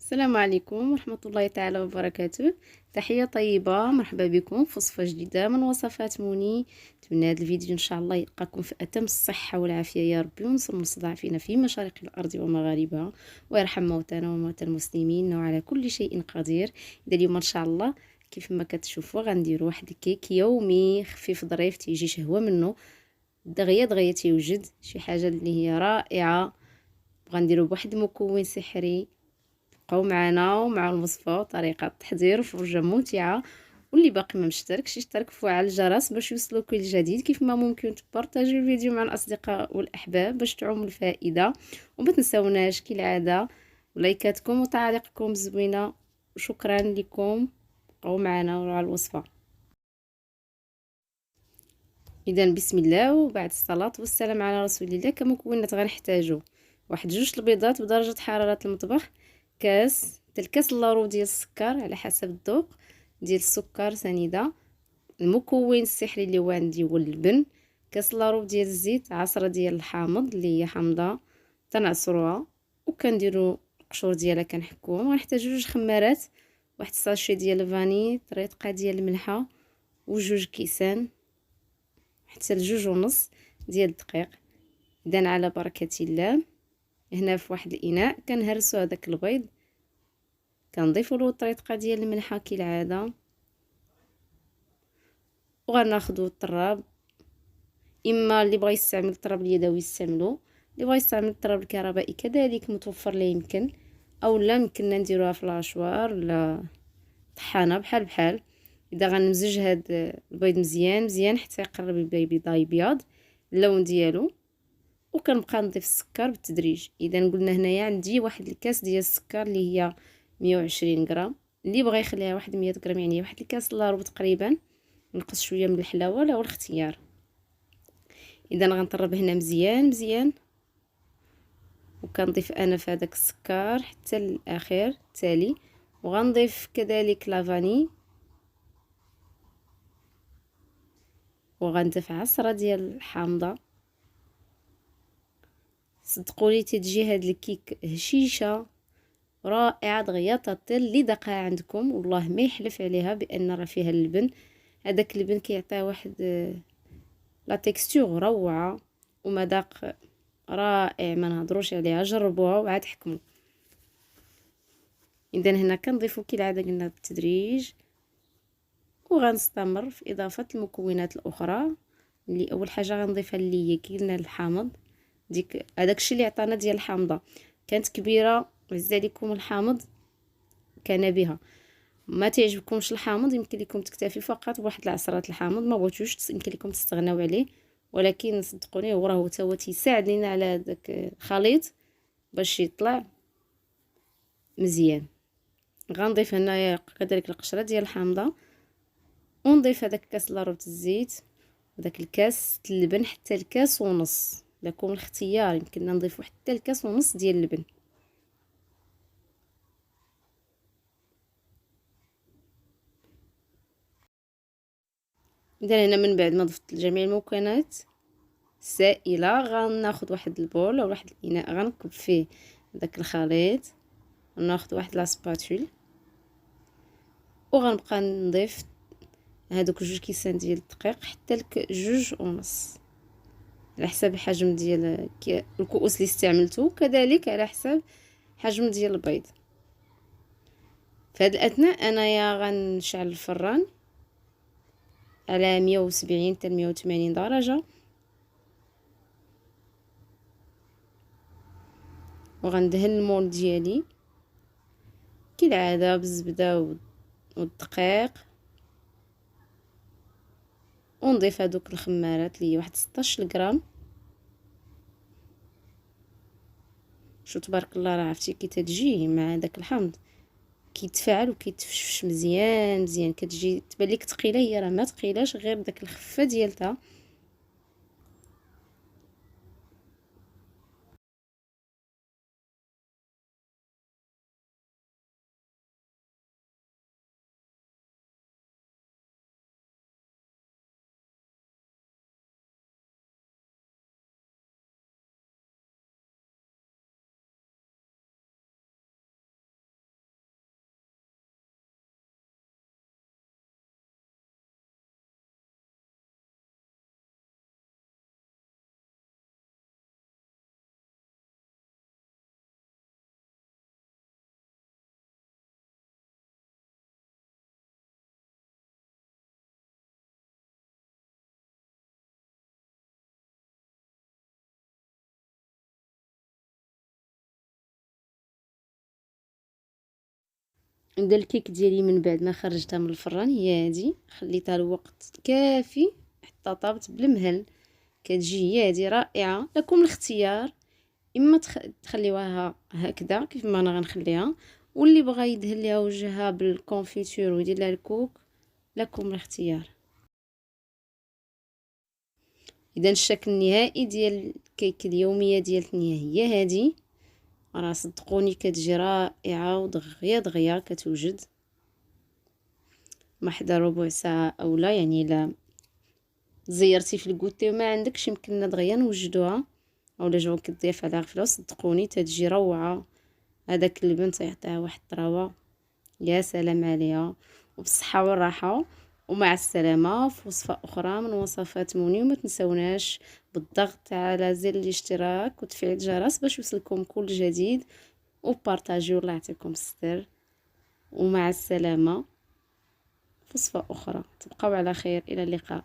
السلام عليكم ورحمة الله تعالى وبركاته. تحية طيبة، مرحبا بكم في وصفة جديدة من وصفات موني. نتمنى هذا الفيديو ان شاء الله يلقاكم في اتم الصحة والعافية يا ربي، ونصر المستضعفين في مشارق الارض ومغاربها، ويرحم موتانا وموتى المسلمين وعلى كل شيء قدير. اذا اليوم ان شاء الله كيف ما كتشوفوا غنديروا واحد الكيك يومي خفيف ظريف تيجي شهوة منه، دغيا دغيا تيوجد شي حاجة اللي هي رائعة. غنديروا بواحد المكون سحري. بقاو معنا ومع الوصفه وطريقه التحضير وفرجه ممتعه. واللي باقي ما مشتركش يشترك وفعل الجرس باش يوصلوا كل جديد. كيف ما ممكن تبارطاجيو الفيديو مع الاصدقاء والاحباب باش تعم الفائده. وما تنساوناش كالعاده لايكاتكم وتعاليقكم الزوينه. وشكرا لكم. بقاو معنا وعلى الوصفه. اذا بسم الله وبعد الصلاه والسلام على رسول الله. كمكونات غنحتاجو واحد 2 البيضات بدرجه حراره المطبخ، كاس الكاس اللارو ديال السكر على حسب الذوق ديال السكر سنيده، المكون السحري اللي هو عندي هو اللبن، كاس لارو ديال الزيت، عصره ديال الحامض اللي هي حامضه تنعصروها وكنديروا القشور ديالها كنحكوهم. غنحتاجو 2 خمارات، واحد الساشي ديال الفاني، طريقه ديال الملحه، وجوج كيسان حتى ل2.5 ديال الدقيق. اذا على بركه الله. هنا في واحد الاناء كنهرسو هذاك البيض، كنضيفوا له الطريقه ديال الملحه كالعاده، وغناخذوا الطراب. اما اللي بغى يستعمل الطراب اليدوي يستعملو، اللي بغى يستعمل الطراب الكهربائي كذلك متوفر له يمكن، او لا يمكننا نديروها في لاشوار ولا طحانه بحال بحال. اذا غنمزج هاد البيض مزيان مزيان حتى يقرب يبدا يبيض يبيض اللون ديالو، وكنبقى نضيف السكر بالتدريج. اذا قلنا هنايا عندي واحد الكاس ديال السكر اللي هي 120 غرام، اللي بغى يخليها واحد 100 غرام يعني واحد الكاس الا ربع تقريبا، نقص شويه من الحلاوه ولا الاختيار. اذا غنطرب هنا مزيان مزيان، وكنضيف انا في هذاك السكر حتى الاخير التالي، وغنضيف كذلك لافاني، وغنضيف عصره ديال الحامضه. صدقوني تتجي هاد الكيك هشيشه رائعه دغيا تطير اللي داقها عندكم والله ما يحلف عليها بان راه فيها اللبن. هذاك اللبن كيعطيها واحد لا تيكستور روعه ومذاق رائع ما نهضروش عليها. جربوها وعاد حكموا. اذا هنا كنضيفو كالعاده قلنا بالتدريج، وغنستمر في اضافه المكونات الاخرى. اللي اول حاجه غنضيفها اللي هي قلنا الحامض، ديك هذاك الشيء اللي عطانا ديال الحامضه كانت كبيره، عز عليكم الحامض كان بها. ما تعجبكمش الحامض يمكن لكم تكتفي فقط بواحد العصره الحامض، ما بغيتوش يمكن لكم تستغناو عليه، ولكن صدقوني هو راه هو تيساعد لينا على هذاك الخليط باش يطلع مزيان. غنضيف هنايا كذلك القشره ديال الحامضه، ونضيف هذاك كاس لاروب الزيت وداك الكاس اللبن حتى الكاس ونص، لكم الاختيار يمكننا نضيفو حتى الكاس ونص ديال اللبن. اذا هنا من بعد ما ضفت جميع المكونات السائله غناخذ واحد البول او واحد الاناء غنكب فيه داك الخليط، وناخذ واحد لاسباتول وغنبقى نضيف هادوك 2 كيسان ديال الدقيق حتى ل2.5 على حسب الحجم ديال الكؤوس اللي استعملته، كذلك على حسب حجم ديال البيض. في هذا الاثناء انايا غنشعل الفران على 170 حتى 180 درجه، وغندهن المول ديالي كالعاده بالزبده والدقيق، ونضيف هذوك الخمارات اللي هي واحد 16 غرام. شو تبارك الله راه عرفتي كي تجي مع داك الحامض كيتفاعل وكيتفشفش مزيان مزيان، كتجي تبان لك ثقيله، هي راه ما ثقيلاش غير داك الخفه ديالها. ندير الكيك ديالي من بعد ما خرجتها من الفران هي هادي، خليتها الوقت كافي حتى طابت بالمهل، كتجي هي هادي رائعه. لكم الاختيار، اما تخليوها هكذا كيف ما انا غنخليها، واللي بغى يدهن ليها وجهها بالكونفيتور ويدير لها الكوك، لكم الاختيار. اذا الشكل النهائي ديال الكيك اليوميه ديالتنا هي هادي، راه صدقوني كتجي رائعه ودغيا دغيا كتوجد ما حدا ربع ساعه او لا. يعني الا زيرتي في الكوتي وما عندكش يمكننا دغيا نوجدوها، اولا جاو كضيف على غفله، صدقوني تتجي روعه. هذاك البنت يعطيها واحد الطراوه، يا سلام عليها، وبالصحه والراحه. ومع السلامه في وصفه اخرى من وصفات موني. وما تنسوناش بالضغط على زر الاشتراك وتفعيل الجرس باش يوصلكم كل جديد، وبارطاجيو. الله يعطيكم الستر، ومع السلامه في وصفه اخرى. تبقاو على خير، الى اللقاء.